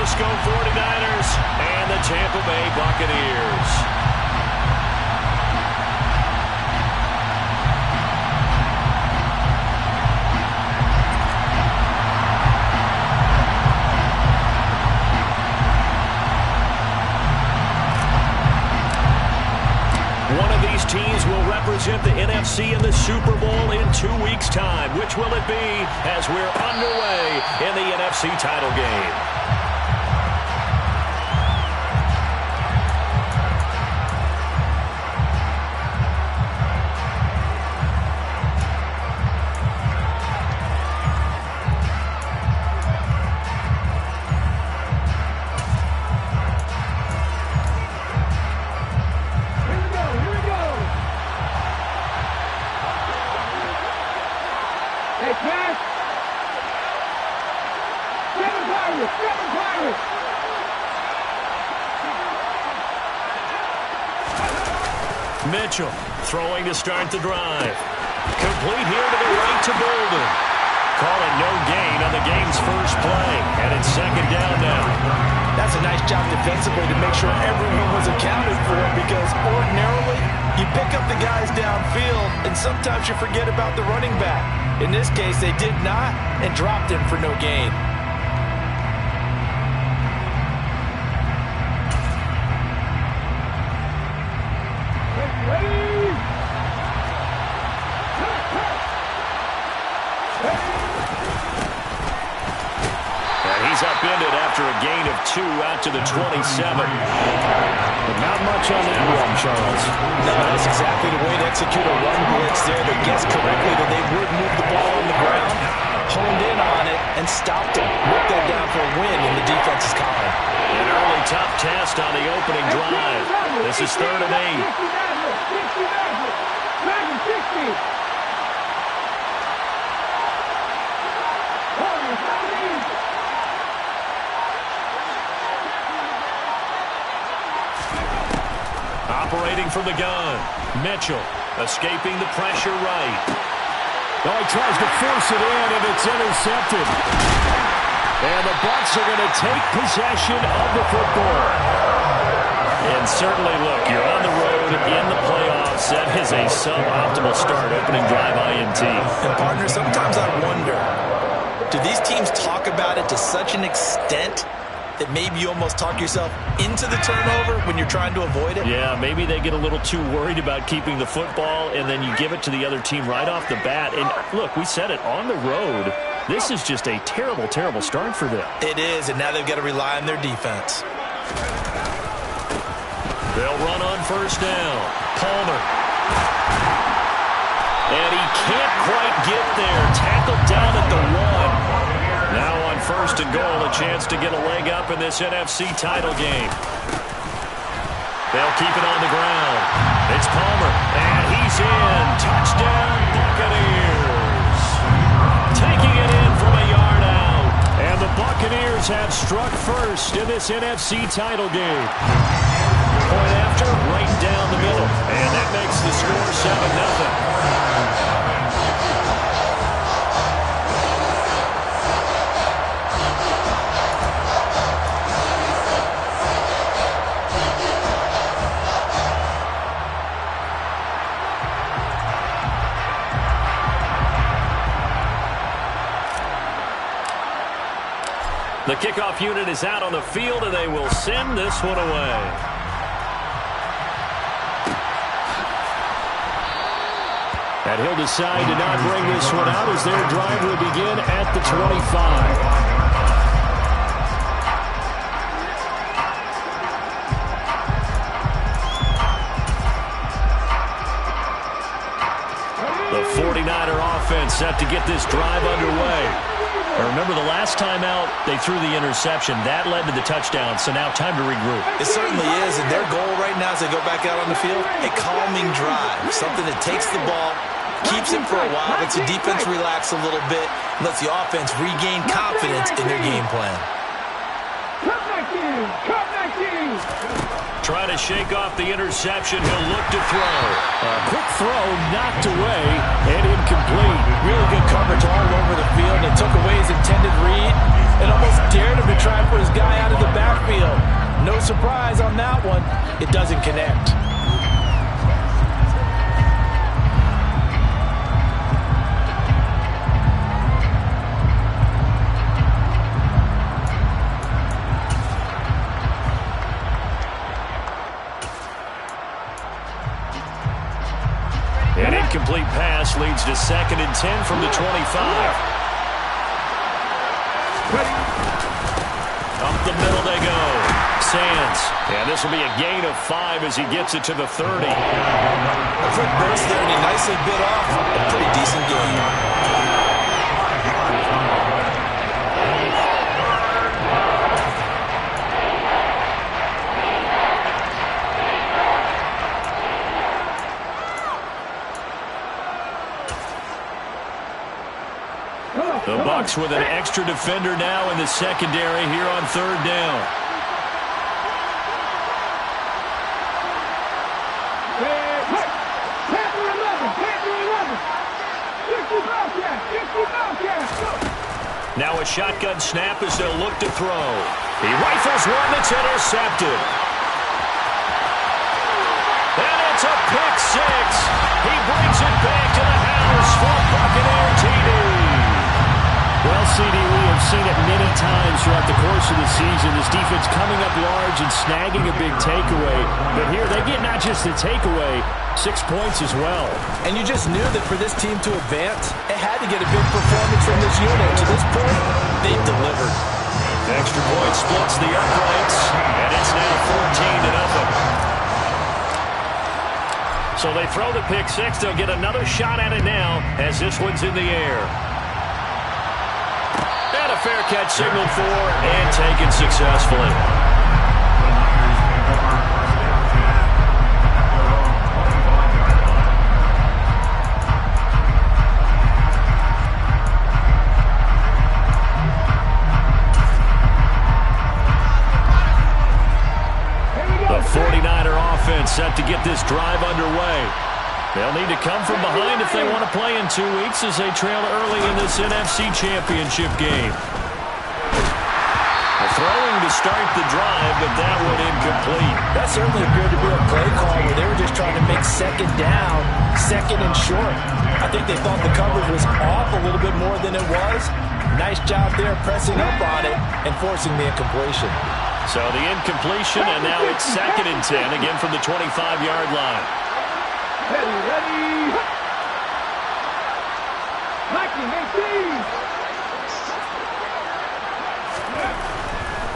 Francisco 49ers and the Tampa Bay Buccaneers. One of these teams will represent the NFC in the Super Bowl in 2 weeks' time. Which will it be as we're underway in the NFC title game? Mitchell throwing to start the drive. Complete here to the right to Bolden. Call it no gain on the game's first play. And it's second down now. That's a nice job defensively to make sure everyone was accounted for, because ordinarily you pick up the guys downfield and sometimes you forget about the running back. In this case, they did not and dropped him for no gain. He's upended after a gain of 2 out to the 27. But not much on that one, Charles. No, that's exactly the way to execute a run blitz there. They guessed correctly that they would move the ball on the ground, honed in on it, and stopped it. Worked that down for a win in the defense's column. An early tough test on the opening drive. This is 3rd and 8. Operating from the gun. Mitchell escaping the pressure right. Oh, he tries to force it in, and it's intercepted. And the Bucs are going to take possession of the football. And certainly, look, you're on the road in the playoffs. That is a suboptimal start, opening drive INT. And, partner, sometimes I wonder, do these teams talk about it to such an extent that maybe you almost talk yourself into the turnover when you're trying to avoid it? Yeah, maybe they get a little too worried about keeping the football, and then you give it to the other team right off the bat. And look, we said it, on the road, this is just a terrible, terrible start for them. It is, and now they've got to rely on their defense. They'll run on first down. Palmer. And he can't quite get there. Tackled down at the 1. Now on first and goal, a chance to get a leg up in this NFC title game. They'll keep it on the ground. It's Palmer, and he's in. Touchdown, Buccaneers. Taking it in from a yard out. And the Buccaneers have struck first in this NFC title game. Point after, right down the middle. And that makes the score 7-0. The kickoff unit is out on the field, and they will send this one away. And he'll decide to not bring this one out as their drive will begin at the 25. The 49er offense set to get this drive underway. Remember, the last time out, they threw the interception. That led to the touchdown, so now time to regroup. It certainly is, and their goal right now as they go back out on the field, a calming drive, something that takes the ball, keeps it for a while, lets the defense relax a little bit, lets the offense regain confidence in their game plan. Try to shake off the interception. He'll look to throw. Quick throw, knocked away, and incomplete. Really good coverage all over the field. It took away his intended read and almost dared him to try and put his guy out of the it doesn't connect. An incomplete pass leads to 2nd and 10 from the 25. Up the middle they go. Sands. And this will be a gain of 5 as he gets it to the 30. A quick burst there, and he nicely bit off a pretty decent gain. The Bucs with an extra defender now in the secondary here on 3rd down. Now a shotgun snap as they'll look to throw. He rifles one that's intercepted. And it's a pick 6. He brings it back to the house for Buccaneer TD. Well, CD, we have seen it many times throughout the course of the season. This defense coming up large and snagging a big takeaway. But here they get not just the takeaway, 6 points as well. And you just knew that for this team to advance, it had to get a big performance from this unit. To this point, they've delivered. Extra point splits the uprights, and it's now 14-0. So they throw the pick 6. They'll get another shot at it now as this one's in the air. And a fair catch signaled for and taken successfully. The 49er offense set to get this drive underway. They'll need to come from behind if they want to play in 2 weeks as they trail early in this NFC Championship game. Throwing to start the drive, but that one incomplete. That certainly appeared to be a play call where they were just trying to make 2nd down, 2nd and short. I think they thought the coverage was off a little bit more than it was. Nice job there pressing up on it and forcing the incompletion. So the incompletion, and now it's 2nd and 10, again from the 25-yard line. Ready.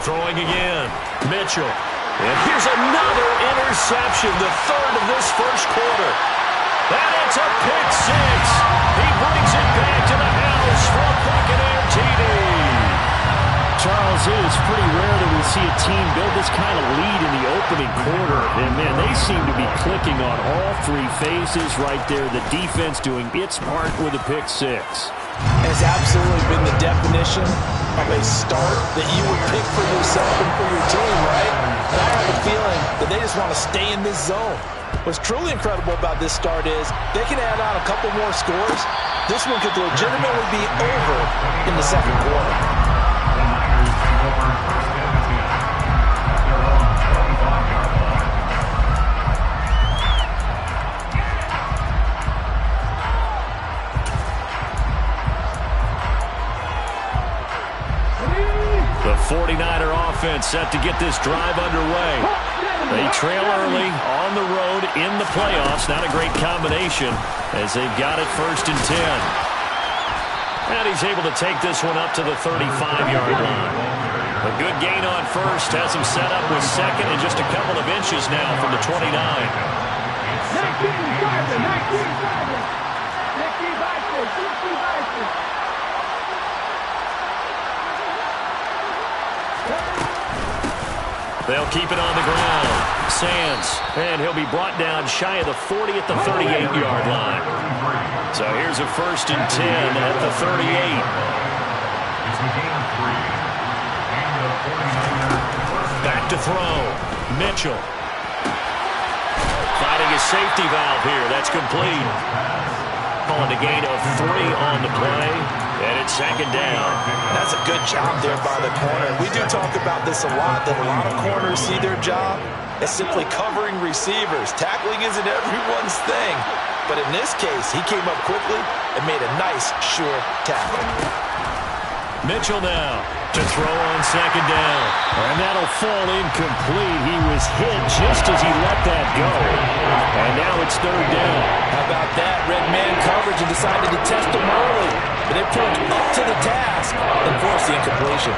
Throwing again. Mitchell. And here's another interception, the 3rd of this first quarter. And it's a pick 6. He brings it back to the house for Buccaneer TD. Charles, it is pretty rare that we see a team build this kind of lead in the opening quarter. And, man, they seem to be clicking on all 3 phases right there. The defense doing its part with a pick 6. Has absolutely been the definition of a start that you would pick for yourself and for your team, right? And I have a feeling that they just want to stay in this zone. What's truly incredible about this start is they can add on a couple more scores. This one could legitimately be over in the 2nd quarter. The 49er offense set to get this drive underway. They trail early on the road in the playoffs. Not a great combination as they've got it 1st and 10. And he's able to take this one up to the 35-yard line. A good gain on 1st has him set up with 2nd and just a couple of inches now from the 29. They'll keep it on the ground. Sands, and he'll be brought down shy of the 40 at the 38-yard line. So here's a 1st and 10 at the 38. Back to throw. Mitchell. Finding a safety valve here. That's complete. Calling a gain of 3 on the play. And it's second down. That's a good job there by the corner. We do talk about this a lot, that a lot of corners see their job as simply covering receivers. Tackling isn't everyone's thing. But in this case, he came up quickly and made a nice, sure tackle. Mitchell now to throw on second down. And that'll fall incomplete. He was hit just as he let that go. And now it's third down. How about that? Red man coverage and decided to test him early. But it proved up to the task and forced the incompletion.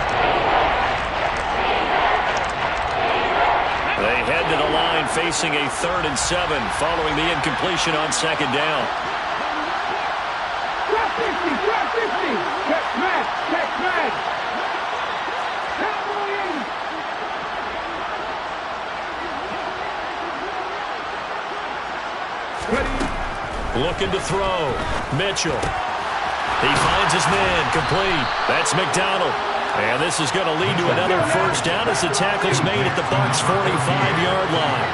They head to the line facing a 3rd and 7 following the incompletion on second down. Drop 50, drop 50. Check smash, check smash. Looking to throw. Mitchell. He finds his man. Complete. That's McDonald. And this is going to lead to another first down as the tackle's made at the Bucs' 45-yard line.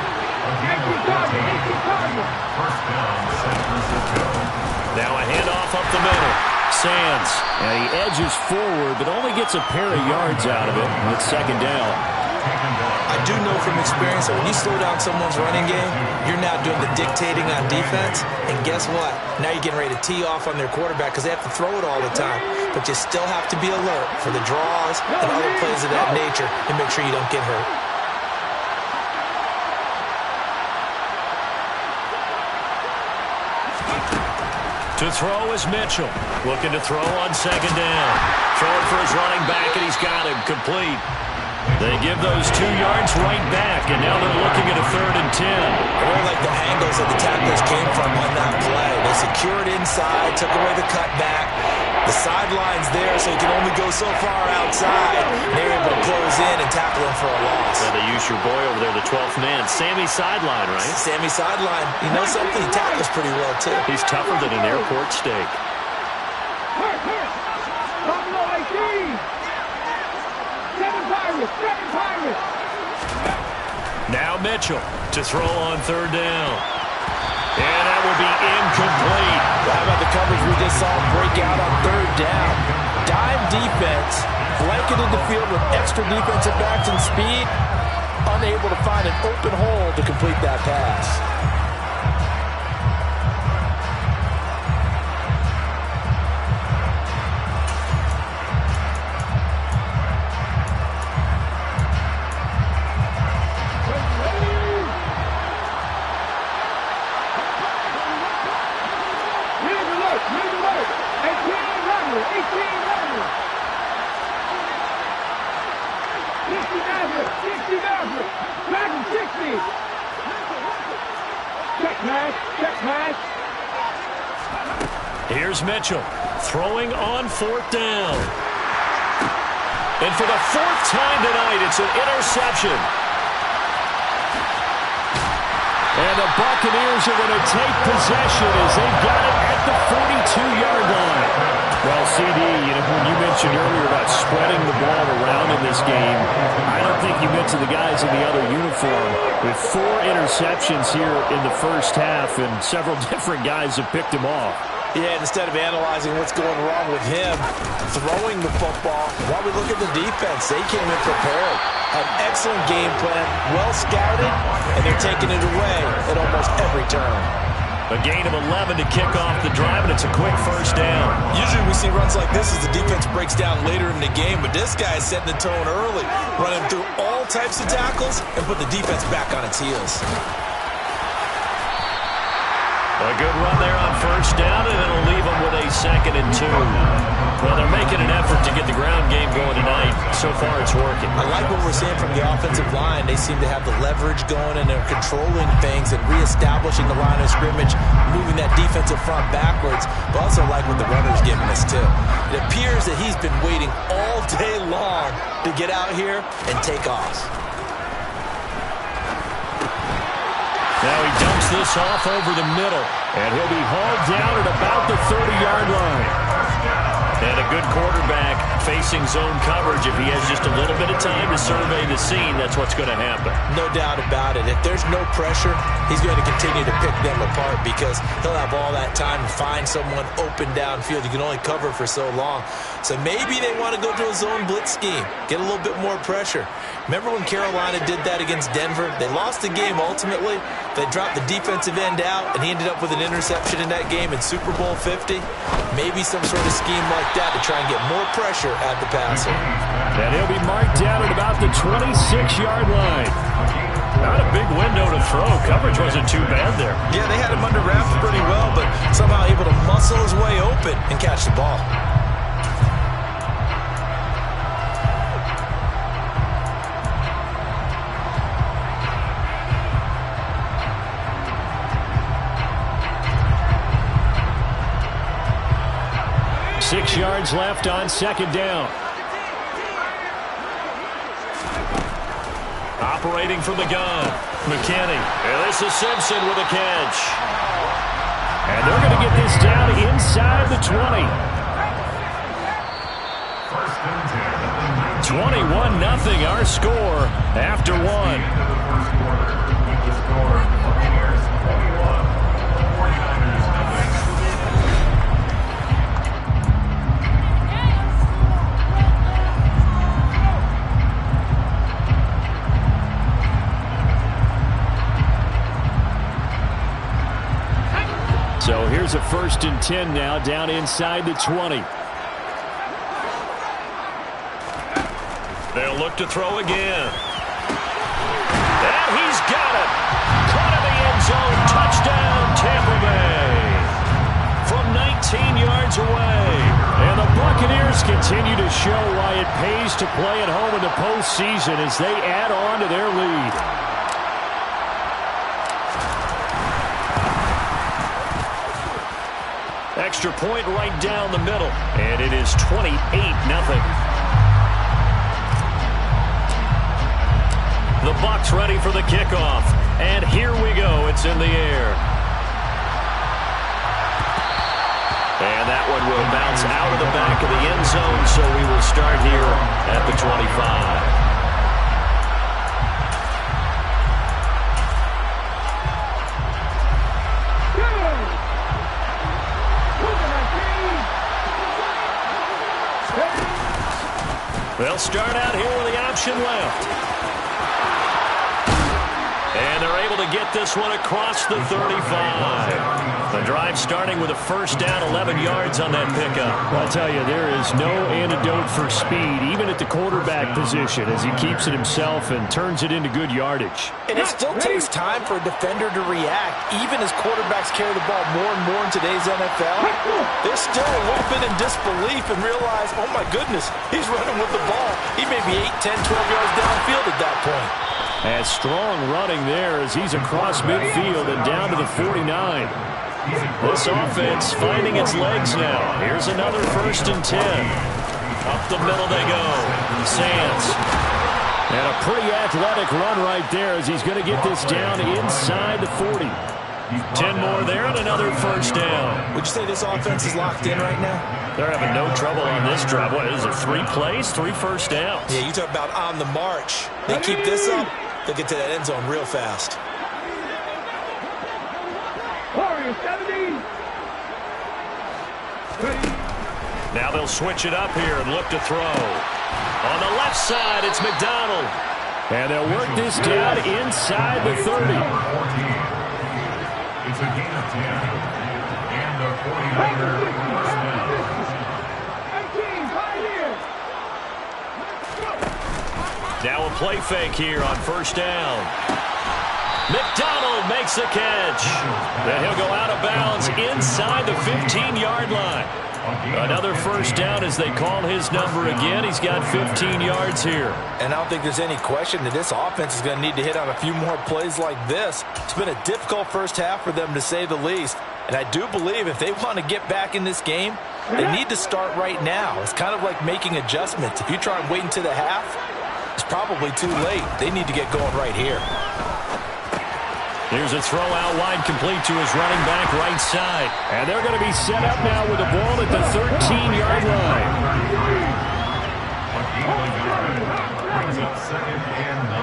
Now a handoff up the middle. Sands. And he edges forward, but only gets a pair of yards out of it with second down. I do know from experience that when you slow down someone's running game, you're now doing the dictating on defense. And guess what? Now you're getting ready to tee off on their quarterback because they have to throw it all the time. But you still have to be alert for the draws and other plays of that nature and make sure you don't get hurt. To throw is Mitchell. Looking to throw on second down. Throwing for his running back, and he's got him. Complete. They give those 2 yards right back, and now they're looking at a 3rd and 10. I really like the angles that the tacklers came from on that play. They secured inside, took away the cutback. The sideline's there, so you can only go so far outside. They're able to close in and tackle him for a loss. Yeah, they use your boy over there, the 12th man. Sammy Sideline, right? Sammy Sideline. You know something? He tackles pretty well, too. He's tougher than an airport steak. Now Mitchell to throw on 3rd down. And that will be incomplete. How about the coverage we just saw break out on 3rd down? Dime defense, blanketed the field with extra defensive backs and speed, unable to find an open hole to complete that pass. Here's Mitchell throwing on 4th down. And for the 4th time tonight, it's an interception. And the Buccaneers are going to take possession as they've got it at the 42-yard line. Well, CD, when you mentioned earlier about spreading the ball around in this game, I don't think you mentioned the guys in the other uniform. With 4 interceptions here in the first half, and several different guys have picked him off. Yeah, instead of analyzing what's going wrong with him, throwing the football, while we look at the defense, they came in prepared. Had excellent game plan, well scouted, and they're taking it away at almost every turn. A gain of 11 to kick off the drive, and it's a quick first down. Usually we see runs like this as the defense breaks down later in the game, but this guy is setting the tone early, running through all types of tackles and put the defense back on its heels. A good run there on first down, and it'll leave them with a 2nd and 2. Well, they're making an effort to get the ground game going tonight. So far, it's working. I like what we're seeing from the offensive line. They seem to have the leverage going, and they're controlling things and reestablishing the line of scrimmage, moving that defensive front backwards. But also like what the runner's giving us, too. It appears that he's been waiting all day long to get out here and take off. Now he dumps this off over the middle, and he'll be hauled down at about the 30-yard line. And a good quarterback facing zone coverage, if he has just a little bit of time to survey the scene, that's what's going to happen. No doubt about it. If there's no pressure, he's going to continue to pick them apart because he'll have all that time to find someone open downfield. You can only cover for so long. So maybe they want to go to a zone blitz scheme, get a little bit more pressure. Remember when Carolina did that against Denver? They lost the game ultimately. They dropped the defensive end out, and he ended up with an interception in that game in Super Bowl 50. Maybe some sort of scheme like that to try and get more pressure at the passer. And he'll be marked down at about the 26-yard line. Not a big window to throw. Coverage wasn't too bad there. Yeah, they had him under wraps pretty well, but somehow able to muscle his way open and catch the ball. Six yards left on second down. Operating from the gun, McKinney. And this is Simpson with a catch. And they're going to get this down inside the 20. 21-0 our score after one. So here's a 1st and 10 now, down inside the 20. They'll look to throw again. And he's got it. Caught in the end zone. Touchdown, Tampa Bay. From 19 yards away. And the Buccaneers continue to show why it pays to play at home in the postseason as they add on to their lead. Extra point right down the middle. And it is 28-0. The Bucs ready for the kickoff. And here we go. It's in the air. And that one will bounce out of the back of the end zone, so we will start here at the 25. They'll start out here with the option left. And they're able to get this one across the 35. The drive starting with a first down, 11 yards on that pickup. I'll tell you, there is no antidote for speed, even at the quarterback position, as he keeps it himself and turns it into good yardage. And it still takes time for a defender to react, even as quarterbacks carry the ball more and more in today's NFL. They're still a little bit in disbelief and realize, oh my goodness, he's running with the ball. He may be 8, 10, 12 yards downfield at that point. And strong running there as he's across midfield and down to the 49. This offense finding its legs now. Here's another 1st and 10. Up the middle they go. Sands. And a pretty athletic run right there as he's going to get this down inside the 40. 10 more there and another first down. Would you say this offense is locked in right now? They're having no trouble on this drive. What is it, 3 plays, 3 first downs? Yeah, you talk about on the march. They keep this up, they'll get to that end zone real fast. Now they'll switch it up here and look to throw. On the left side, it's McDonald. And they'll work this down inside the 30. It's a gain of 10. And the 49er first down. Now a play fake here on first down. McDonald makes the catch. Then he'll go out of bounds inside the 15-yard line. Another first down as they call his number again. He's got 15 yards here. And I don't think there's any question that this offense is going to need to hit on a few more plays like this. It's been a difficult first half for them, to say the least. And I do believe if they want to get back in this game, they need to start right now. It's kind of like making adjustments. If you try and wait until the half, it's probably too late. They need to get going right here. Here's a throw out wide, complete to his running back right side. And they're going to be set up now with the ball at the 13-yard line. the yard. Brings up 2nd and 9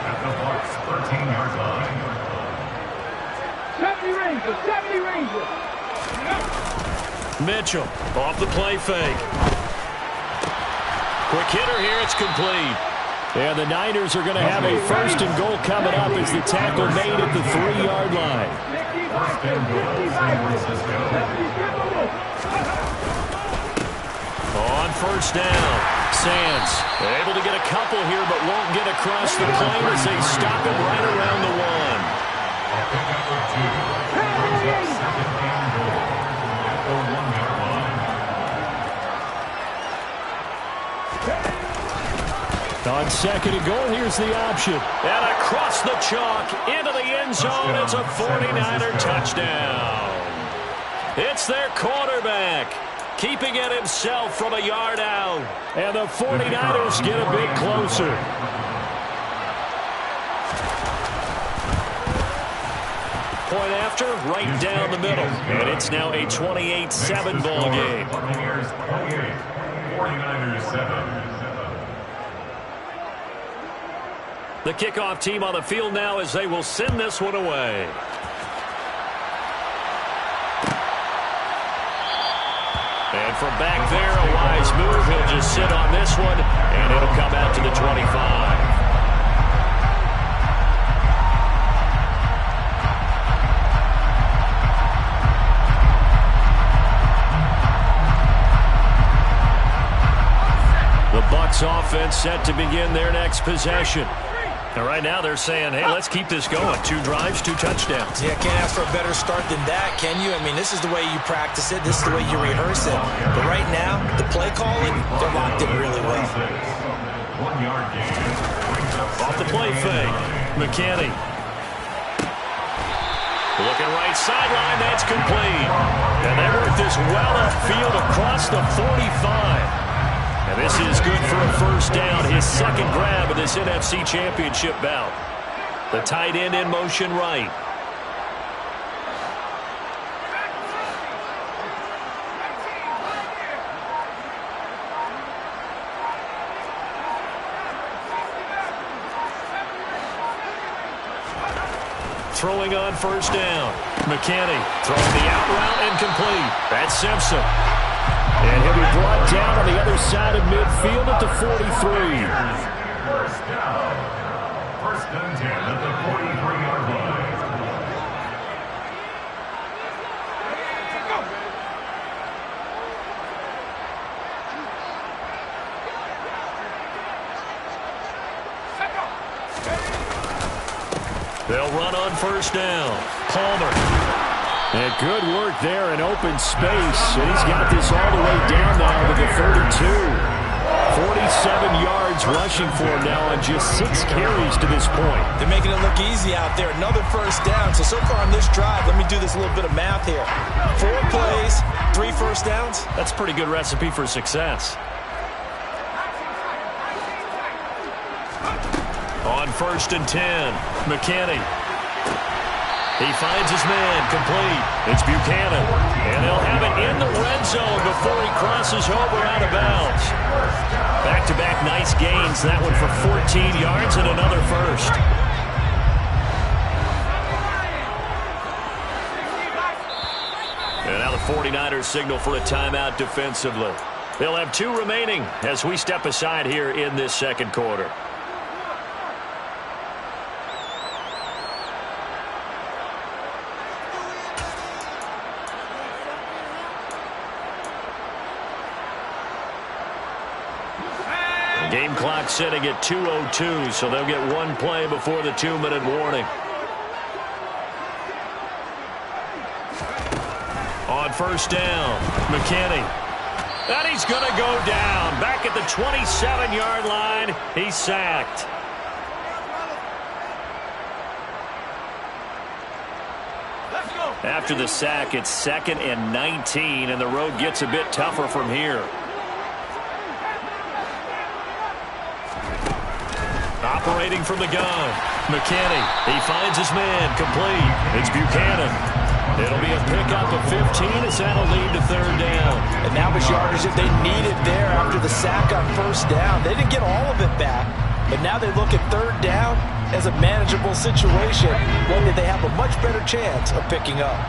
at the Bucs' 13-yard line. 70 Rangers, 70 Rangers. Mitchell off the play fake. Quick hitter here. It's complete. And the Niners are going to have a 1st and goal coming up as the tackle made at the 3-yard line. 1st and goal, San Francisco. On 1st down, Sands able to get a couple here but won't get across the plane as they stop him right around the 1. A pickup of 2. Brings up 2nd and goal at the 1-yard line. On 2nd and goal, here's the option. And across the chalk into the end zone. It's a 49er touchdown. It's their quarterback keeping it himself from a yard out. And the 49ers get a bit closer. Point after, right down the middle. And it's now a 28-7 ball game. Buccaneers 28, 49ers 7. The kickoff team on the field now as they will send this one away. And from back there, a wise move. He'll just sit on this one, and it'll come out to the 25. The Bucs offense set to begin their next possession. And right now they're saying, hey, let's keep this going. 2 drives, 2 touchdowns. Yeah, can't ask for a better start than that, can you? I mean, this is the way you practice it. This is the way you rehearse it. But right now, the play calling, they're locked in really well. 1-yard gain. Off the play fake. McKinney. Looking right sideline. That's complete. And they work this well upfield across the 45. And this is good for a 1st down. His 2nd grab of this NFC Championship bout. The tight end in motion right. Throwing on 1st down. McKinney throwing the out route and complete. That's Simpson. And he'll be brought down on the other side of midfield at the 43. 1st down. 1st and 10 at the 43-yard line. They'll run on 1st down. Palmer. And good work there in open space. And he's got this all the way down now to the 32. 47 yards rushing for him now on just 6 carries to this point. They're making it look easy out there. Another 1st down. So far on this drive, let me do this little bit of math here. 4 plays, 3 1st downs. That's a pretty good recipe for success. On 1st and 10, McKinney. He finds his man, complete. It's Buchanan. And they'll have it in the red zone before he crosses over out of bounds. Back-to-back nice gains. That one for 14 yards and another 1st. And now the 49ers signal for a timeout defensively. They'll have 2 remaining as we step aside here in this 2nd quarter. Game clock sitting at 2:02, so they'll get 1 play before the 2-minute warning. On 1st down, McKinney. And he's going to go down. Back at the 27-yard line, he's sacked. After the sack, it's 2nd and 19, and the road gets a bit tougher from here. Operating from the gun, McKinney. He finds his man, complete. It's Buchanan. It'll be a pickup of 15 as that'll lead to third down. And that was yardage that they needed there after the sack on first down. They didn't get all of it back, but now they look at third down as a manageable situation, one that they have a much better chance of picking up.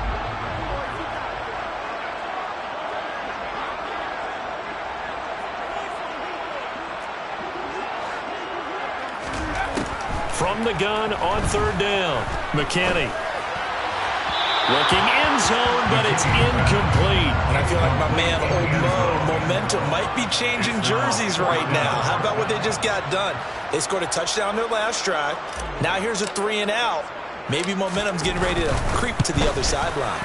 From the gun on third down, McKinney. Looking end zone, but it's incomplete. And I feel like my man, Old Mo, momentum might be changing jerseys right now. How about what they just got done? They scored a touchdown their last drive. Now here's a 3 and out. Maybe momentum's getting ready to creep to the other sideline.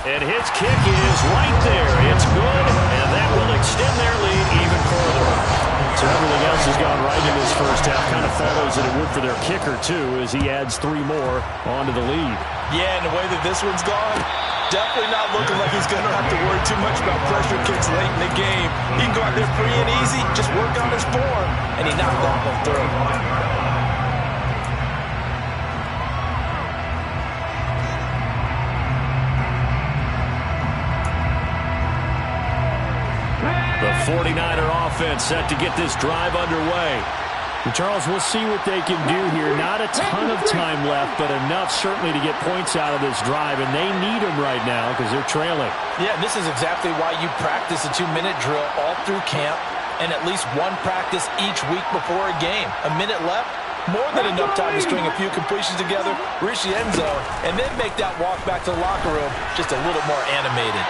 And his kick is right there. It's good, and that will extend their lead even further. So everything else has gone right in this first half. Kind of follows that it would for their kicker, too, as he adds 3 more onto the lead. Yeah, and the way that this one's gone, definitely not looking like he's going to have to worry too much about pressure kicks late in the game. He can go out there free and easy, just work on his form, and he knocked that one through. The 49er offense set to get this drive underway. And Charles, we'll see what they can do here. Not a ton of time left, but enough certainly to get points out of this drive, and they need them right now because they're trailing. Yeah, this is exactly why you practice a 2-minute drill all through camp and at least one practice each week before a game. A minute left, more than enough time to string a few completions together, reach the end zone, and then make that walk back to the locker room just a little more animated.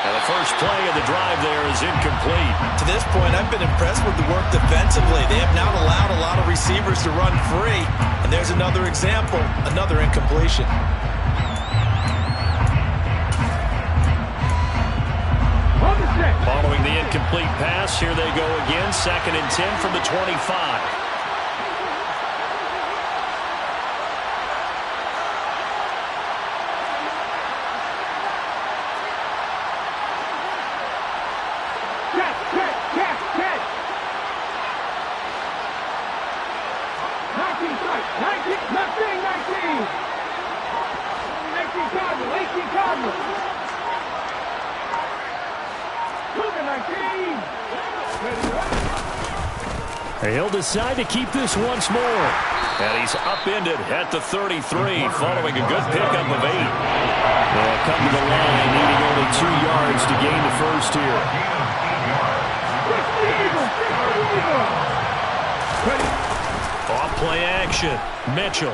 And the first play of the drive there is incomplete. To this point, I've been impressed with the work defensively. They have not allowed a lot of receivers to run free. And there's another example, another incompletion. Following the incomplete pass, here they go again. 2nd and 10 from the 25. He'll decide to keep this once more. And he's upended at the 33 following a good pickup of 8. They'll come to the line needing only 2 yards to gain the first here. Off play action. Mitchell.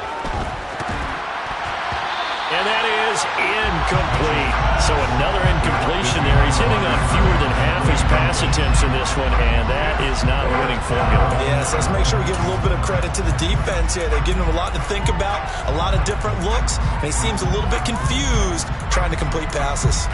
And that is incomplete. So another incompletion there. He's hitting on fewer than half his pass attempts in this one, and that is not a winning formula. Yes, let's make sure we give a little bit of credit to the defense here. They're giving him a lot to think about, a lot of different looks, and he seems a little bit confused trying to complete passes.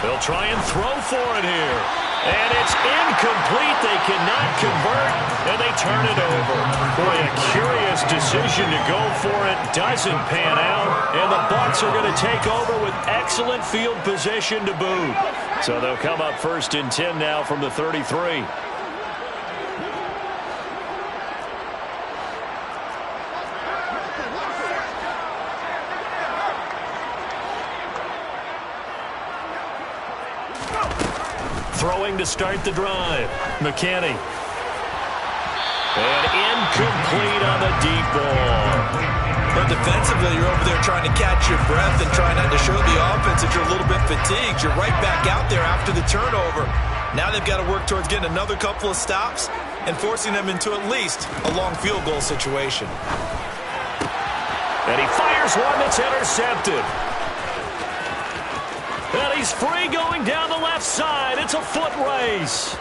They'll try and throw for it here. And it's incomplete. They cannot convert, and they turn it over. Boy, a curious decision to go for it. Doesn't pan out, and the Bucs are going to take over with excellent field position to boot. So they'll come up 1st and 10 now from the 33. Throwing to start the drive. McKinney. And incomplete on the deep ball. But defensively, you're over there trying to catch your breath and try not to show the offense that you're a little bit fatigued. You're right back out there after the turnover. Now they've got to work towards getting another couple of stops and forcing them into at least a long field goal situation. And he fires one that's intercepted. And he's free going down the left side. It's a foot race.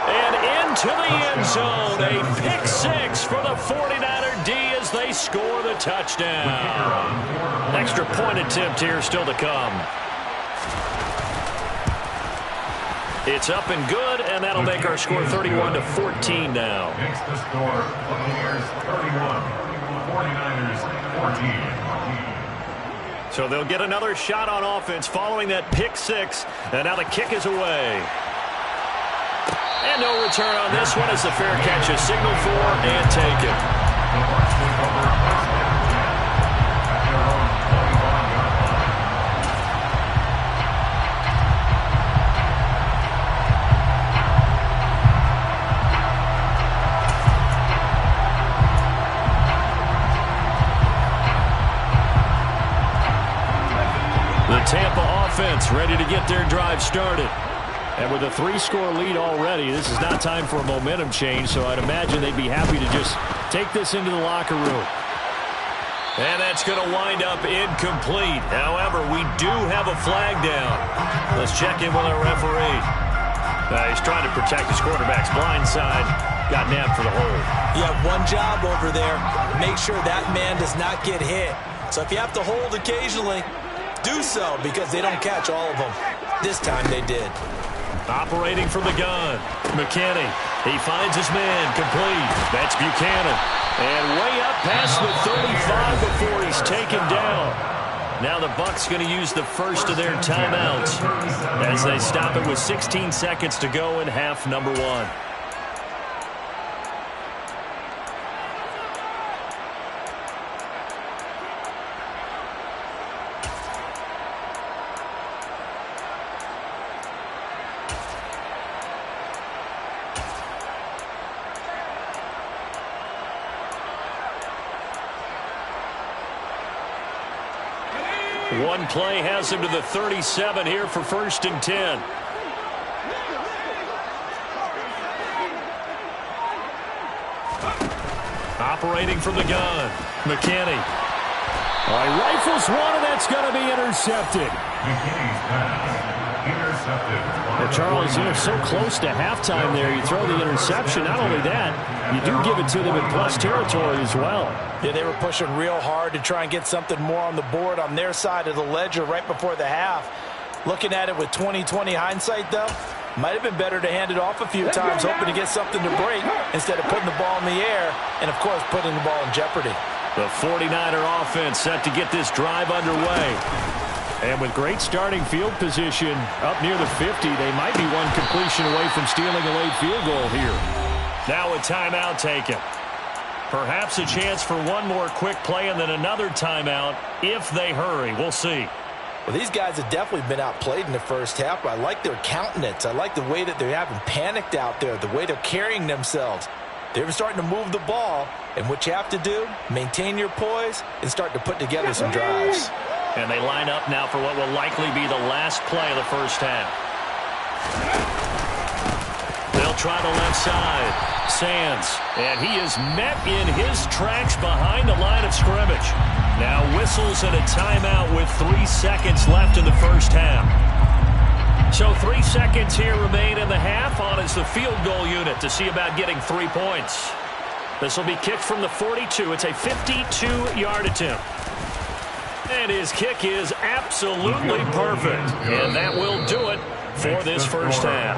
And into the end zone. A pick 6 for the 49er D as they score the touchdown. Extra point attempt here still to come. It's up and good, and that'll make our score 31-14 now. Makes the score Buccaneers 31, 49ers 14. So they'll get another shot on offense following that pick six, and now the kick is away. And no return on this one as the fair catch is signaled for and taken. The Bucs recover first down 10 at their own 41-yard line. The Tampa offense ready to get their drive started. And with a 3-score lead already, this is not time for a momentum change, so I'd imagine they'd be happy to just take this into the locker room. And that's going to wind up incomplete. However, we do have a flag down. Let's check in with our referee. He's trying to protect his quarterback's blind side. Got nabbed for the hold. You have one job over there. Make sure that man does not get hit. So if you have to hold occasionally, do so because they don't catch all of them. This time they did. Operating from the gun, McKinney. He finds his man, complete. That's Buchanan. And way up past the 35 before he's taken down. Now the Bucs going to use the first of their timeouts as they stop it with 16 seconds to go in half number one. One play has him to the 37 here for 1st and 10. Operating from the gun, McKinney. He rifles one, and that's going to be intercepted. McKinney's pass intercepted. Well, Charles, you're so close to halftime there. You throw the interception. Not only that, you do give it to them in plus territory as well. Yeah, they were pushing real hard to try and get something more on the board on their side of the ledger right before the half. Looking at it with 20/20 hindsight, though, might have been better to hand it off a few times, hoping to get something to break instead of putting the ball in the air and, of course, putting the ball in jeopardy. The 49er offense set to get this drive underway. And with great starting field position up near the 50, they might be one completion away from stealing a late field goal here. Now a timeout taken. Perhaps a chance for one more quick play and then another timeout if they hurry. We'll see. Well, these guys have definitely been outplayed in the first half, but I like their countenance. I like the way that they haven't panicked out there, the way they're carrying themselves. They're starting to move the ball, and what you have to do, maintain your poise and start to put together some drives. And they line up now for what will likely be the last play of the first half. They'll try the left side. Sands, and he is met in his tracks behind the line of scrimmage. Now whistles and a timeout with 3 seconds left in the first half. So 3 seconds here remain in the half. On is the field goal unit to see about getting 3 points. This will be kicked from the 42. It's a 52-yard attempt. And his kick is absolutely perfect. And that will do it for this first half.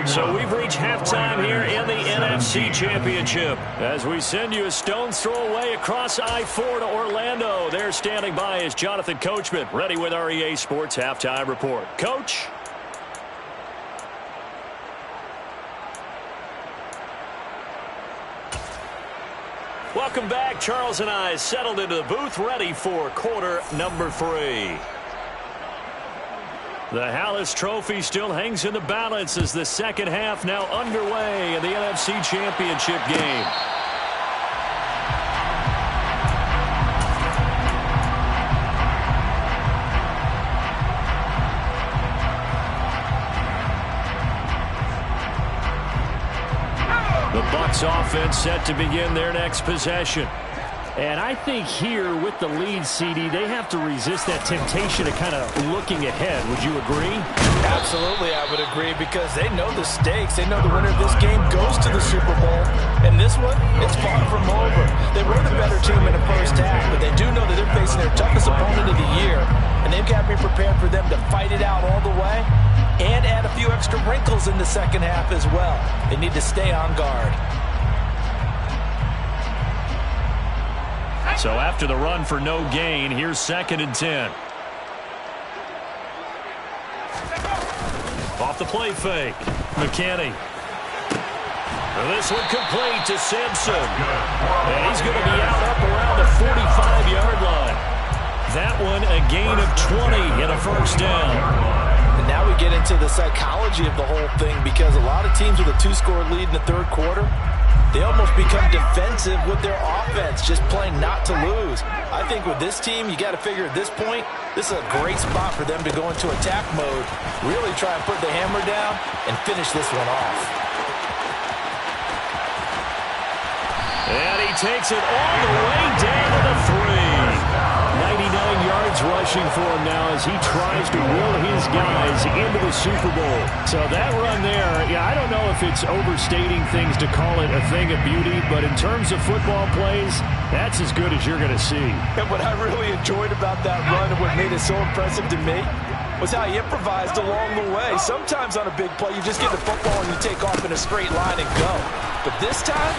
So we've reached halftime here in the NFC Championship as we send you a stone's throw away across I-4 to Orlando. There standing by is Jonathan Coachman, ready with our EA Sports Halftime Report. Coach? Welcome back. Charles and I settled into the booth, ready for quarter number 3. The Hallis Trophy still hangs in the balance as the second half now underway in the NFC Championship game. The Bucs offense set to begin their next possession. And I think here with the lead, CD, they have to resist that temptation of kind of looking ahead. Would you agree? Absolutely, I would agree, because they know the stakes. They know the winner of this game goes to the Super Bowl. And this one, it's far from over. They were the better team in the first half, but they do know that they're facing their toughest opponent of the year. And they've got to be prepared for them to fight it out all the way, and add a few extra wrinkles in the second half as well. They need to stay on guard. So after the run for no gain, here's 2nd and 10. Off the play fake. McKinney. This one complete to Simpson. And he's going to be out up around the 45-yard line. That one a gain of 20 and a first down. And now we get into the psychology of the whole thing, because a lot of teams with a 2-score lead in the third quarter, they almost become defensive with their offense, just playing not to lose. I think with this team, you got to figure at this point, this is a great spot for them to go into attack mode, really try and put the hammer down and finish this one off. And he takes it all the way down to the 3. 99 yards rushing for him now as he tries to will his guys into the Super Bowl. So that run there, yeah, I don't know if it's overstating things to call it a thing of beauty, but in terms of football plays, that's as good as you're going to see. And what I really enjoyed about that run and what made it so impressive to me was how he improvised along the way. Sometimes on a big play, you just get the football and you take off in a straight line and go. But this time,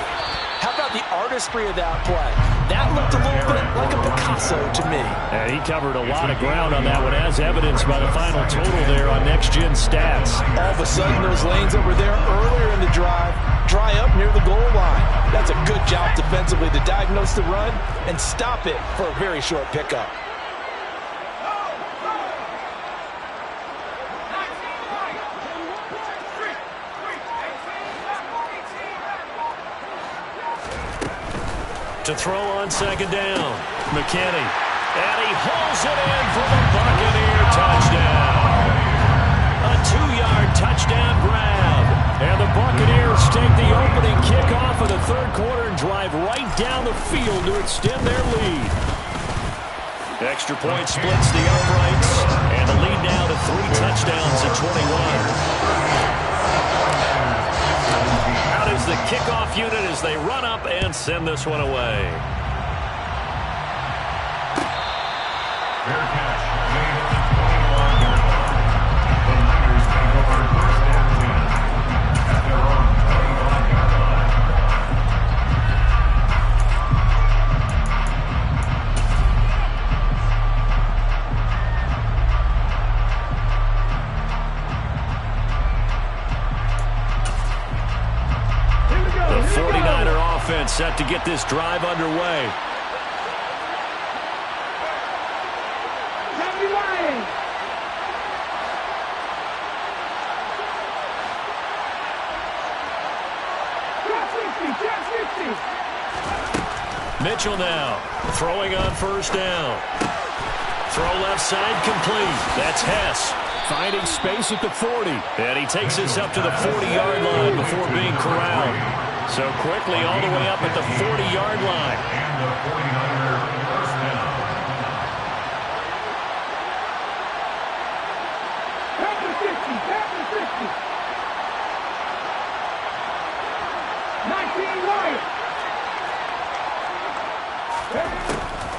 how about the artistry of that play? That looked a little bit like a Picasso to me. And he covered a lot of ground on that one, as evidenced by the final total there on Next Gen Stats. All of a sudden, those lanes that were there earlier in the drive dry up near the goal line. That's a good job defensively to diagnose the run and stop it for a very short pickup. To throw on 2nd down. McKinney. And he hauls it in for the Buccaneer touchdown. A 2-yard touchdown grab. And the Buccaneers take the opening kickoff of the third quarter and drive right down the field to extend their lead. Extra point splits the uprights. And the lead now to 3 touchdowns at 21. Out is the kickoff unit as they run up and send this one away. Fair catch made at the 21-yard line. The Niners take over 1st and 10 at their own 21-yard line. The 49er offense set to get this drive underway. Mitchell now throwing on 1st down. Throw left side complete. That's Hess finding space at the 40. And he takes this up to the 40-yard line before being corralled. So quickly all the way up at the 40-yard line. And the 49er first down.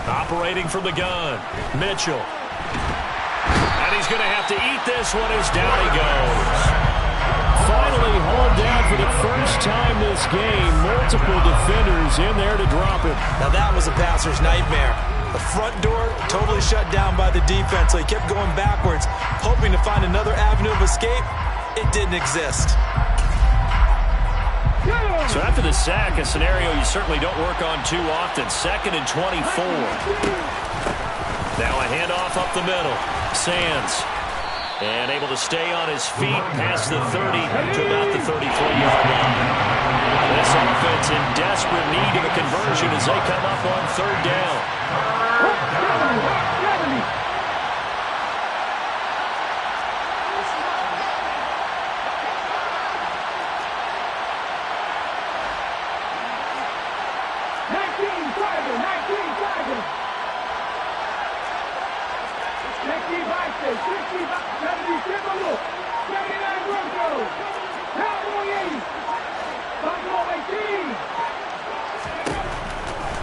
Operating from the gun, Mitchell. And he's going to have to eat this one as down he goes. Finally hauled down for the first time this game. Multiple defenders in there to drop him. Now that was a passer's nightmare. The front door totally shut down by the defense, so he kept going backwards, hoping to find another avenue of escape. It didn't exist. So after the sack, a scenario you certainly don't work on too often. 2nd and 24. Now a handoff up the middle. Sands. And able to stay on his feet past the 30 to about the 33-yard line. This offense in desperate need of a conversion as they come up on 3rd down.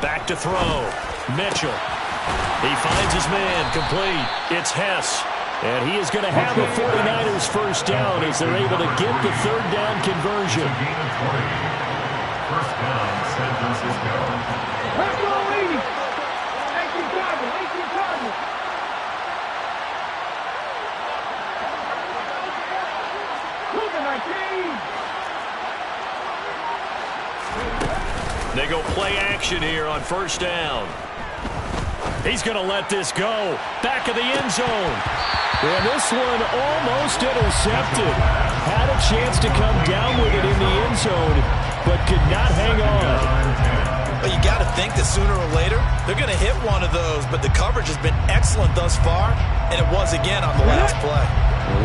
Back to throw. Mitchell. He finds his man complete. It's Hess. And he is going to have the 49ers Niners first down as they're able to get the third down conversion. Gain of 20. First down, San Francisco. Let's go, 80. 18 target, 18 target. Moving 19. They go play action here on first down. He's going to let this go. Back of the end zone. And this one almost intercepted. Had a chance to come down with it in the end zone, but could not hang on. Well, you got to think that sooner or later, they're going to hit one of those, but the coverage has been excellent thus far, and it was again on the last play.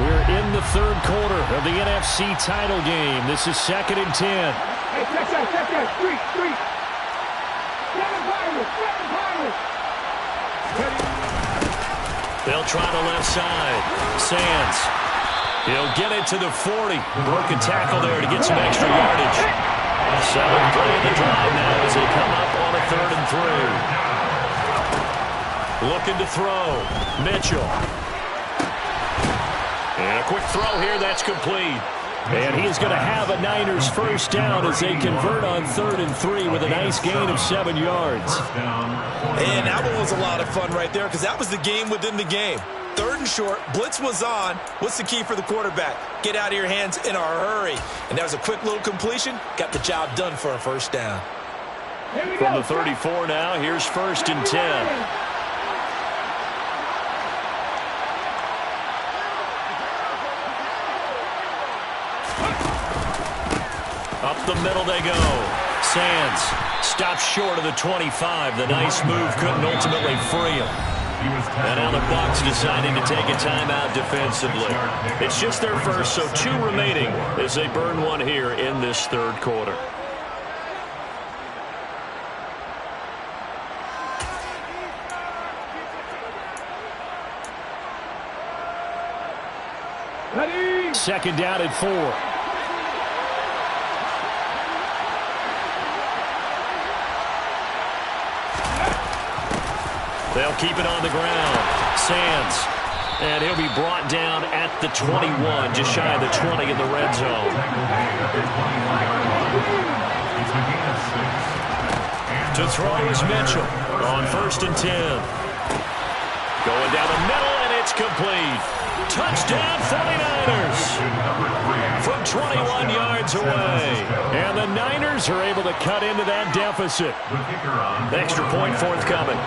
We're in the third quarter of the NFC title game. This is 2nd and 10. Hey, check that. Street. Seven pilots. They'll try the left side. Sands. He'll get it to the 40. Broken tackle there to get some extra yardage. 7th play of the drive now as they come up on a 3rd and 3. Looking to throw. Mitchell. And a quick throw here. That's complete. And he is going to have a Niners first down as they convert on 3rd and 3 with a nice gain of 7 yards. And that one was a lot of fun right there because that was the game within the game. 3rd and short, blitz was on. What's the key for the quarterback? Get out of your hands in a hurry. And that was a quick little completion. Got the job done for a first down. From the 34 now, here's 1st and 10. Up the middle they go. Sands stops short of the 25. The nice move couldn't ultimately free him. And now the Bucs deciding to take a timeout defensively. It's just their first, so 2 remaining as they burn one here in this 3rd quarter. Ready. 2nd down at 4. They'll keep it on the ground. Sands. And he'll be brought down at the 21, just shy of the 20 in the red zone. To throw is Mitchell on 1st and 10. Going down the middle, and it's complete. Touchdown 49ers from 21 yards away. And the Niners are able to cut into that deficit. Extra point forthcoming.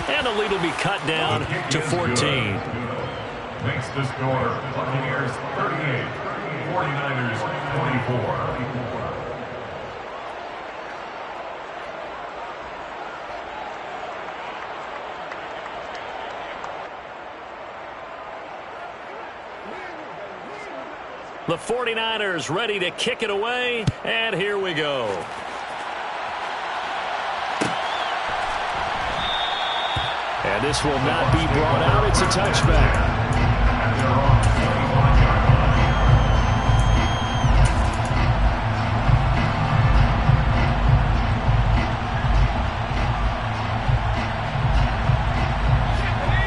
And the lead will be cut down to 14. Makes the score Buccaneers 38, 49ers 24. The 49ers ready to kick it away, and here we go. And this will not be brought out. It's a touchback.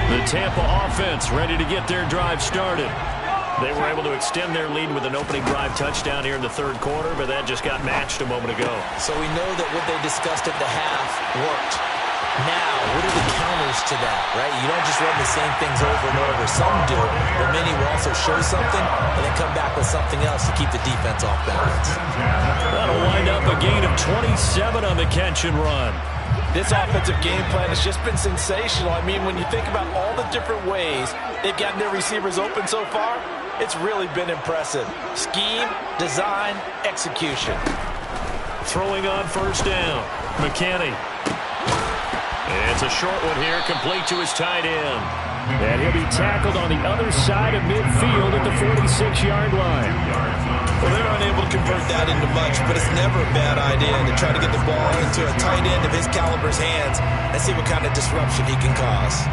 The Tampa offense ready to get their drive started. They were able to extend their lead with an opening drive touchdown here in the 3rd quarter, but that just got matched a moment ago. So we know that what they discussed at the half worked. Now, what are the counters to that, right? You don't just run the same things over and over. Some do, but many will also show something and then come back with something else to keep the defense off balance. That'll wind up a gain of 27 on the catch and run. This offensive game plan has just been sensational. I mean, when you think about all the different ways they've gotten their receivers open so far, it's really been impressive. Scheme, design, execution. Throwing on 1st down. McKinney. It's a short one here, complete to his tight end. And he'll be tackled on the other side of midfield at the 46-yard line. Well, they're unable to convert that into much, but it's never a bad idea to try to get the ball into a tight end of his caliber's hands and see what kind of disruption he can cause.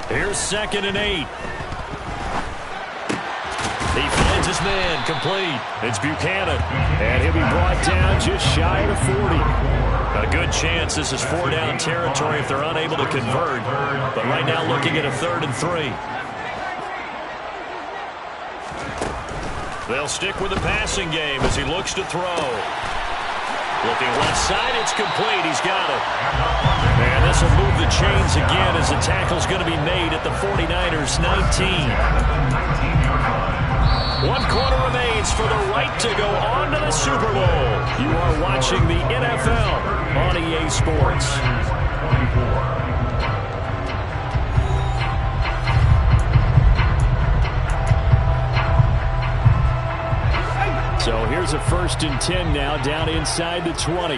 Here's 2nd and 8. He finds his man, complete. It's Buchanan, and he'll be brought down just shy of the 40. A good chance this is 4-down territory if they're unable to convert, but right now looking at a 3rd and 3. They'll stick with the passing game as he looks to throw. Looking left side, it's complete. He's got it. And this will move the chains again as the tackle's going to be made at the 49ers 19. 1 quarter remains for the right to go on to the Super Bowl. You are watching the NFL on EA Sports. So here's a 1st and 10 now, down inside the 20.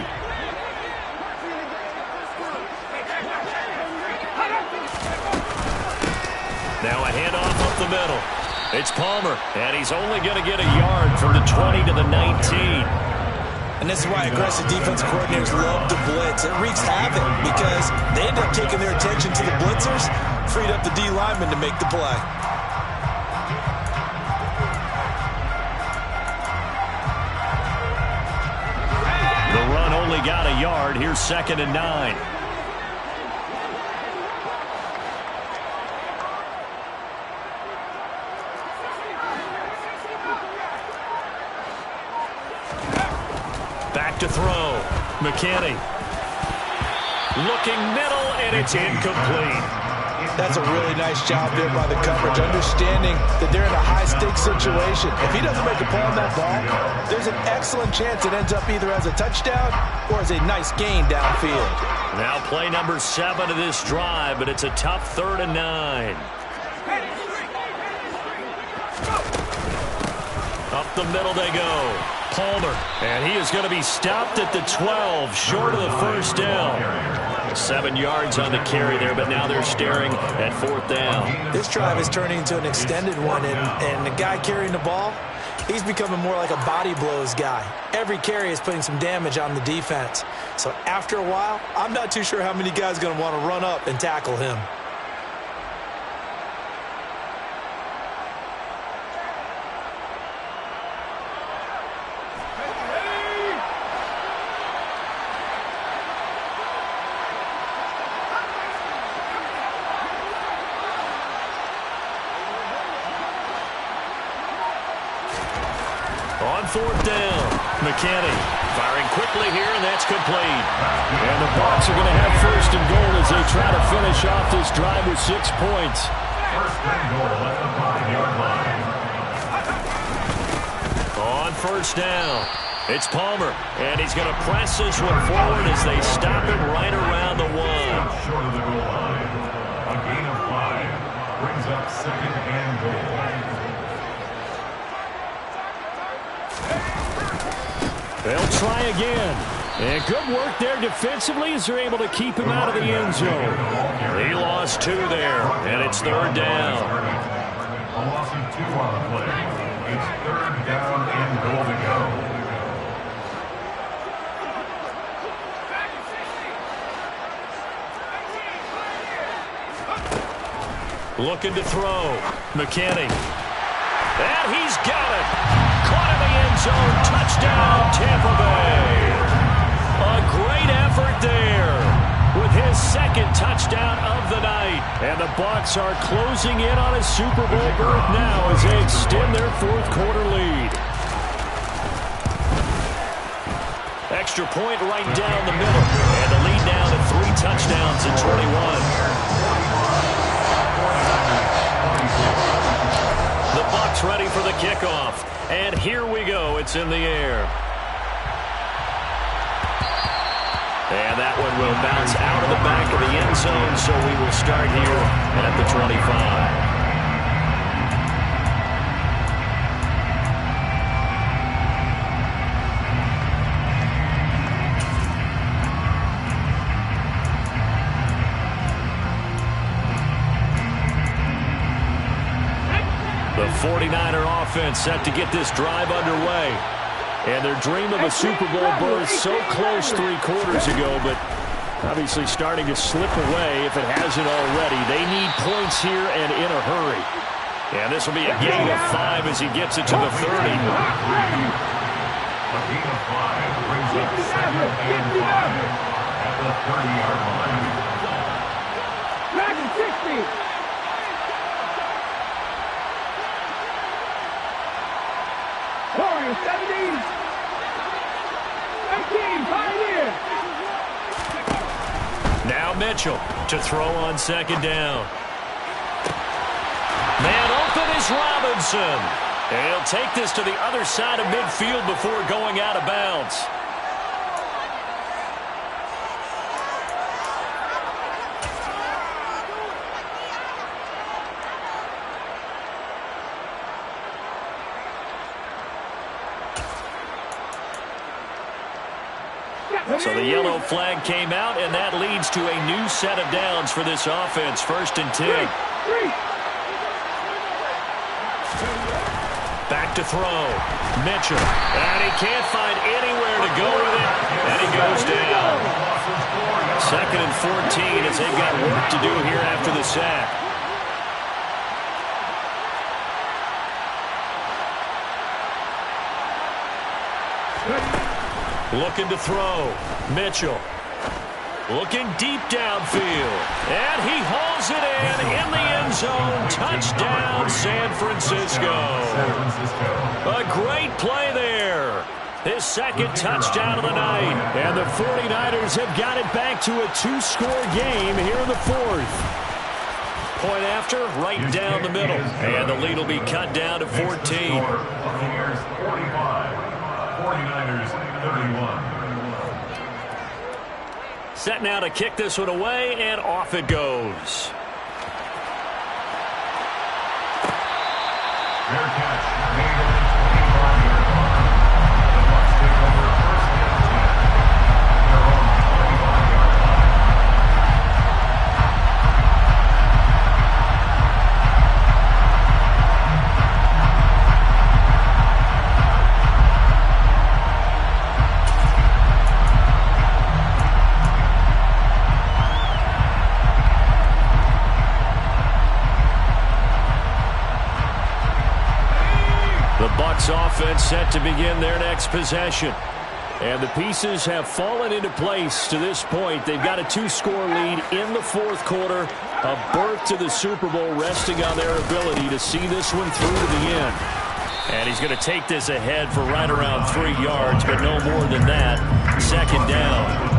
Now a handoff up the middle. It's Palmer, and he's only going to get a yard from the 20 to the 19. And this is why aggressive defensive coordinators love to blitz. It wreaks havoc because they end up taking their attention to the blitzers, freed up the D lineman to make the play. The run only got a yard. Here's 2nd and 9. Back to throw. McKinney. Looking middle, and it's incomplete. That's a really nice job there by the coverage, understanding that they're in a high-stakes situation. If he doesn't make a play on that ball, there's an excellent chance it ends up either as a touchdown or as a nice gain downfield. Now play number 7 of this drive, but it's a tough 3rd and 9. Up the middle they go. Palmer, and he is going to be stopped at the 12, short of the 1st down. 7 yards on the carry there, but now they're staring at 4th down. This drive is turning into an extended one, and the guy carrying the ball, he's becoming more like a body blows guy. Every carry is putting some damage on the defense. So after a while, I'm not too sure how many guys are going to want to run up and tackle him. On 4th down, McKinney firing quickly here, and that's complete. And the Bucs are going to have 1st and goal as they try to finish off this drive with 6 points. 1st and goal at the 5-yard line. On 1st down, it's Palmer, and he's going to press this one forward as they stop him right around the 1. Short of the goal line. A gain of 5 brings up 2nd and goal. They'll try again. And good work there defensively as they're able to keep him out of the end zone. He lost 2 there, and it's 3rd down. A loss of 2 on the play. It's 3rd down and goal to go. Looking to throw. McKinney. And he's got it. Caught in the end zone. Touchdown, Tampa Bay. A great effort there with his 2nd touchdown of the night. And the Bucs are closing in on a Super Bowl berth now as they extend their 4th quarter lead. Extra point right down the middle. And the lead now to 3 touchdowns at 21. The Bucs ready for the kickoff. And here we go. It's in the air. And that one will bounce out of the back of the end zone, so we will start here at the 25. The 49er offense set to get this drive underway. And their dream of a Super Bowl berth so close 3 quarters ago, but obviously starting to slip away if it hasn't already. They need points here and in a hurry. And this will be a gain of 5 as he gets it to the 30. A gain of 5 brings up 2nd and 5 at the 30-yard line. Dragon 60. Warriors 70. 18, Pioneer. Now Mitchell to throw on 2nd down. Man open is Robinson. And he'll take this to the other side of midfield before going out of bounds. So the yellow flag came out, and that leads to a new set of downs for this offense. 1st and 10. Back to throw. Mitchell. And he can't find anywhere to go with it. And he goes down. 2nd and 14 as they've got work to do here after the sack. Looking to throw. Mitchell. Looking deep downfield. And he hauls it in the end zone. Touchdown, San Francisco. A great play there. His 2nd touchdown of the night. And the 49ers have got it back to a 2-score game here in the 4th. Point after, right down the middle. And the lead will be cut down to 14. Buccaneers 45, 49ers 31. Set now to kick this one away, and off it goes. Fair catch made at the 25-yard line. The Bucs take over 1st and 10 at their own 25-yard line. Offense set to begin their next possession. And the pieces have fallen into place to this point. They've got a 2-score lead in the 4th quarter. A berth to the Super Bowl resting on their ability to see this one through to the end. And he's going to take this ahead for right around 3 yards, but no more than that. 2nd down.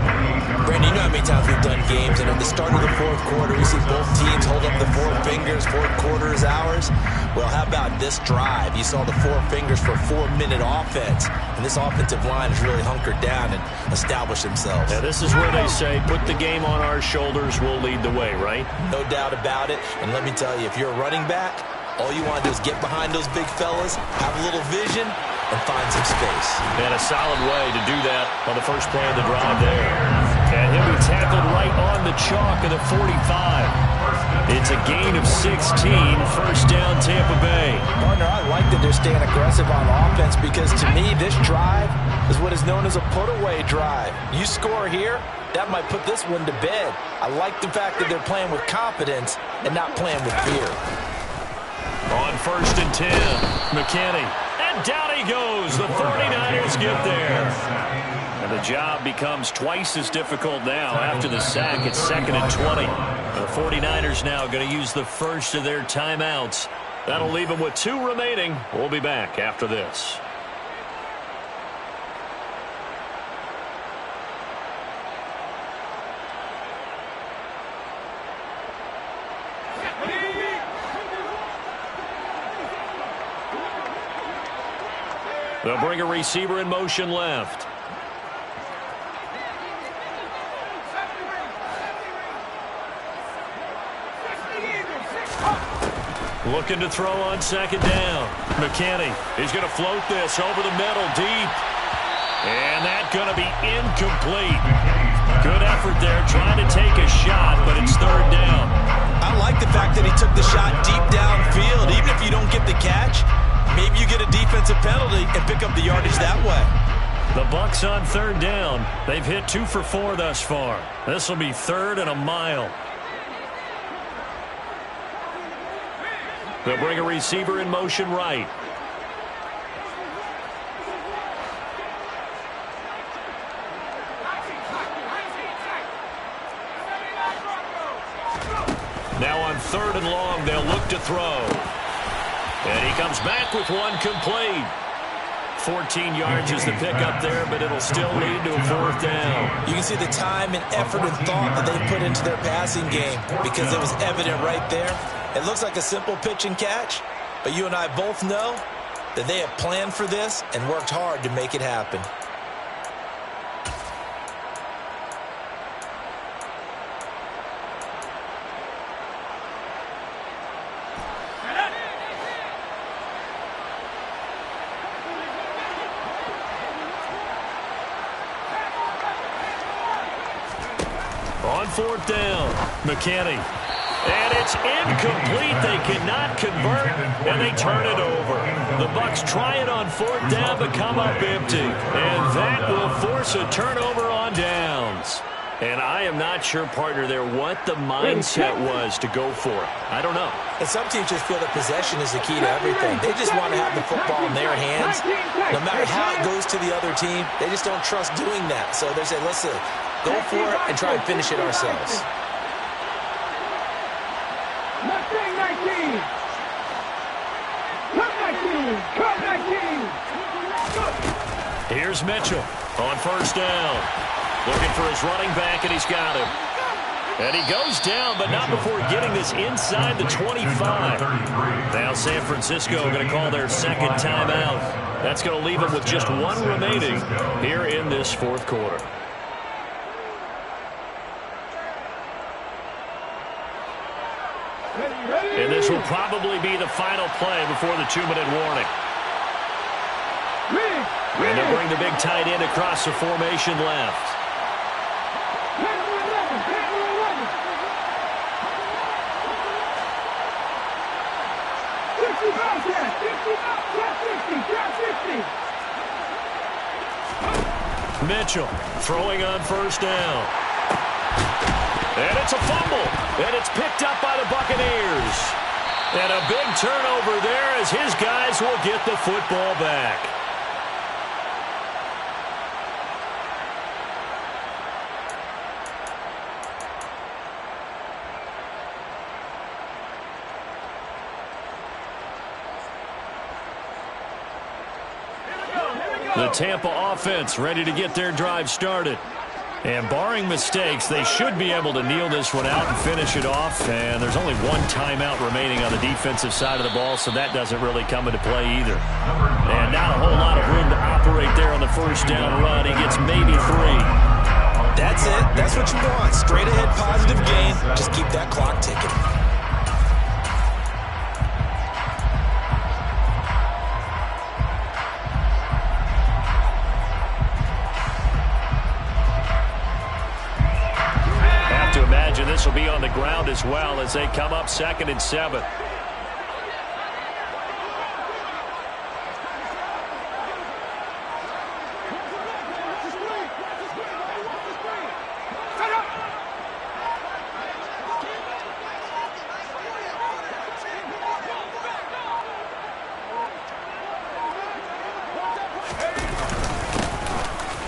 Brandon, you know how many times we've done games, and at the start of the 4th quarter, we see both teams hold up the 4 fingers, 4th quarter is ours. Well, how about this drive? You saw the 4 fingers for 4-minute offense, and this offensive line has really hunkered down and established themselves. Yeah, this is where they say, put the game on our shoulders, we'll lead the way, right? No doubt about it, and let me tell you, if you're a running back, all you want to do is get behind those big fellas, have a little vision, and find some space. And a solid way to do that on the first play of the drive there. And he'll be tackled right on the chalk of the 45. It's a gain of 16, 1st down Tampa Bay. Partner, I like that they're staying aggressive on offense because to me, this drive is what is known as a put-away drive. You score here, that might put this one to bed. I like the fact that they're playing with confidence and not playing with fear. On 1st and 10, McKinney. And down he goes. The 49ers get there. And the job becomes twice as difficult now after the sack. It's 2nd and 20. The 49ers now going to use the first of their timeouts. That'll leave them with 2 remaining. We'll be back after this. They'll bring a receiver in motion left. Looking to throw on 2nd down. McKinney is going to float this over the middle deep. And that's going to be incomplete. Good effort there trying to take a shot, but it's 3rd down. I like the fact that he took the shot deep downfield. Even if you don't get the catch, maybe you get a defensive penalty and pick up the yardage that way. The Bucs on 3rd down. They've hit 2 for 4 thus far. This will be 3rd and a mile. They'll bring a receiver in motion right. Now on 3rd and long, they'll look to throw. And he comes back with one complete. 14 yards is the pickup there, but it'll still lead to a 4th down. You can see the time and effort and thought that they put into their passing game because it was evident right there. It looks like a simple pitch and catch, but you and I both know that they have planned for this and worked hard to make it happen. On 4th down, McKinney. And it's incomplete. They cannot convert, and they turn it over. The Bucs try it on 4th down, but come up empty. And that will force a turnover on downs. And I am not sure, partner, there what the mindset was to go for it. I don't know. And some teams just feel that possession is the key to everything. They just want to have the football in their hands. No matter how it goes to the other team, they just don't trust doing that. So they say, listen, go for it and try and finish it ourselves. Mustang 19. Come 19. Here's Mitchell on 1st down. Looking for his running back, and he's got him. And he goes down, but not before getting this inside the 25. Now San Francisco going to call their 2nd timeout. That's going to leave them with just one remaining here in this 4th quarter. And this will probably be the final play before the 2-minute warning. And they'll bring the big tight end across the formation left. Mitchell throwing on 1st down. And it's a fumble. And it's picked up by the Buccaneers. And a big turnover there as his guys will get the football back. The Tampa offense ready to get their drive started. And barring mistakes, they should be able to kneel this one out and finish it off. And there's only one timeout remaining on the defensive side of the ball, so that doesn't really come into play either. And not a whole lot of room to operate there on the 1st down run. He gets maybe 3. That's it. That's what you want. Straight ahead positive gain. Just keep that clock ticking. This will be on the ground as well as they come up 2nd and 7.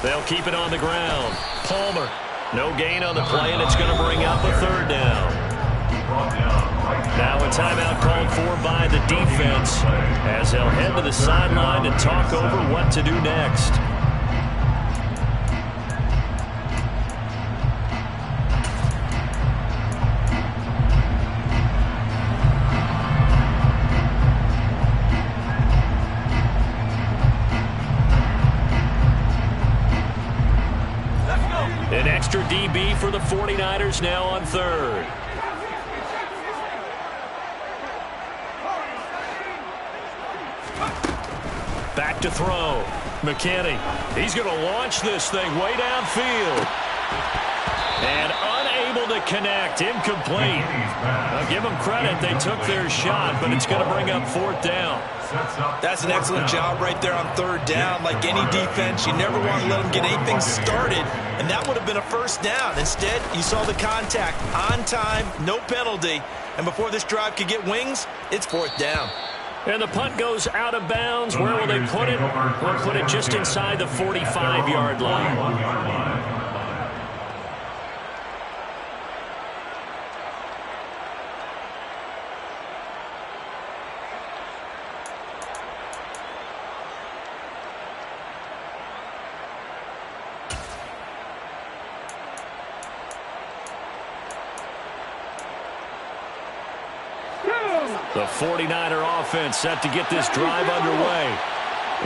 They'll keep it on the ground. Palmer. No gain on the play, and it's going to bring up a 3rd down. Now a timeout called for by the defense as they'll head to the sideline and talk over what to do next. An extra DB for the 49ers now on 3rd. Back to throw. McKinney. He's going to launch this thing way downfield. And unable to connect. Incomplete. I'll give them credit. They took their shot, but it's going to bring up 4th down. That's an excellent job right there on 3rd down. Like any defense, you never want to let them get anything started, and that would have been a 1st down. Instead, you saw the contact on time, no penalty, And before this drive could get wings, it's 4th down. And the punt goes out of bounds. Where will they put it? We'll put it just inside the 45-yard line. The 49er offense set to get this drive underway.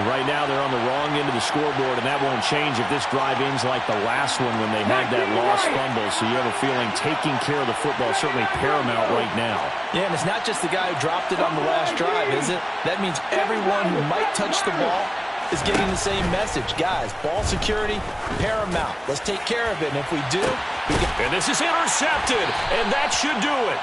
Right now they're on the wrong end of the scoreboard, and that won't change if this drive ends like the last one when they had that lost fumble. So you have a feeling taking care of the football is certainly paramount right now. Yeah, and it's not just the guy who dropped it on the last drive, is it? That means everyone who might touch the ball is getting the same message. Guys, ball security, paramount. Let's take care of it, and if we do, and this is intercepted, and that should do it.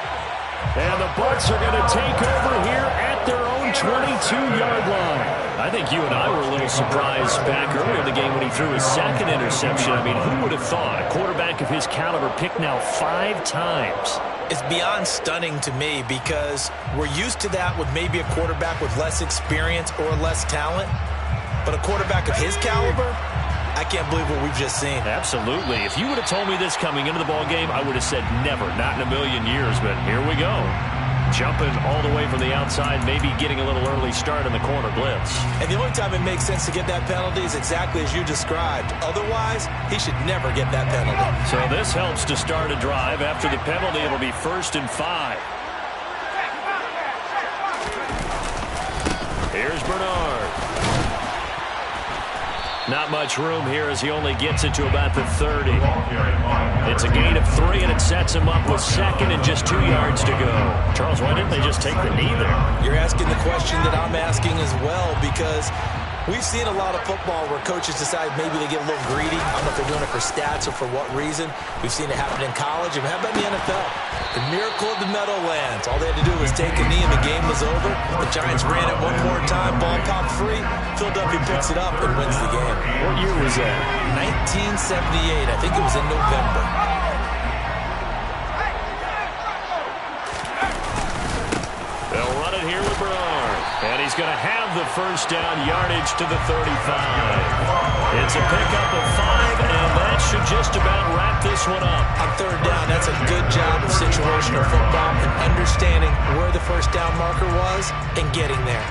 And the Bucs are going to take over here at their own 22-yard line. I think you and I were a little surprised back earlier in the game when he threw his second interception. I mean, who would have thought a quarterback of his caliber picked now 5 times? It's beyond stunning to me because we're used to that with maybe a quarterback with less experience or less talent. But a quarterback of his caliber, I can't believe what we've just seen. Absolutely. If you would have told me this coming into the ball game, I would have said never, not in a million years. But here we go. Jumping all the way from the outside, maybe getting a little early start in the corner blitz. And the only time it makes sense to get that penalty is exactly as you described. Otherwise, he should never get that penalty. So this helps to start a drive. After the penalty, it'll be 1st and 5. Here's Bernard. Not much room here as he only gets it to about the 30. It's a gain of 3, and it sets him up with 2nd and just 2 yards to go. Charles, why didn't they just take the knee there? You're asking the question that I'm asking as well, because we've seen a lot of football where coaches decide maybe they get a little greedy. I don't know if they're doing it for stats or for what reason. We've seen it happen in college. And how about in the NFL? The miracle of the Meadowlands. All they had to do was take a knee and the game was over. The Giants ran it one more time. Ball popped free. Philadelphia picks it up and wins the game. What year was that? 1978. I think it was in November. They'll run it here with Bernard. And he's going to have the 1st down, yardage to the 35. It's a pickup of 5, and that should just about wrap this one up. On 3rd down, that's a good job of situational football and understanding where the 1st down marker was and getting there.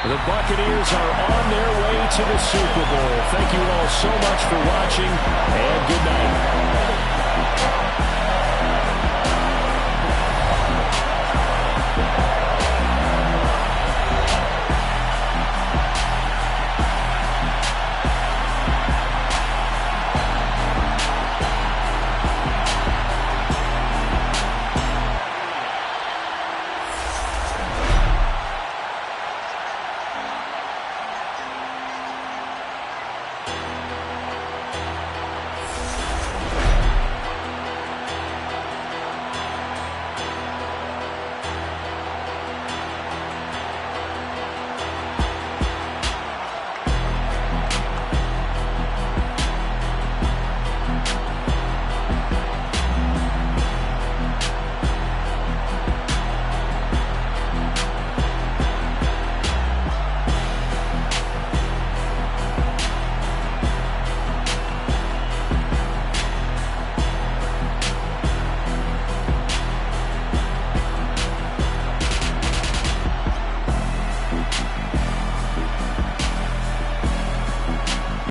The Buccaneers are on their way to the Super Bowl. Thank you all so much for watching, and good night.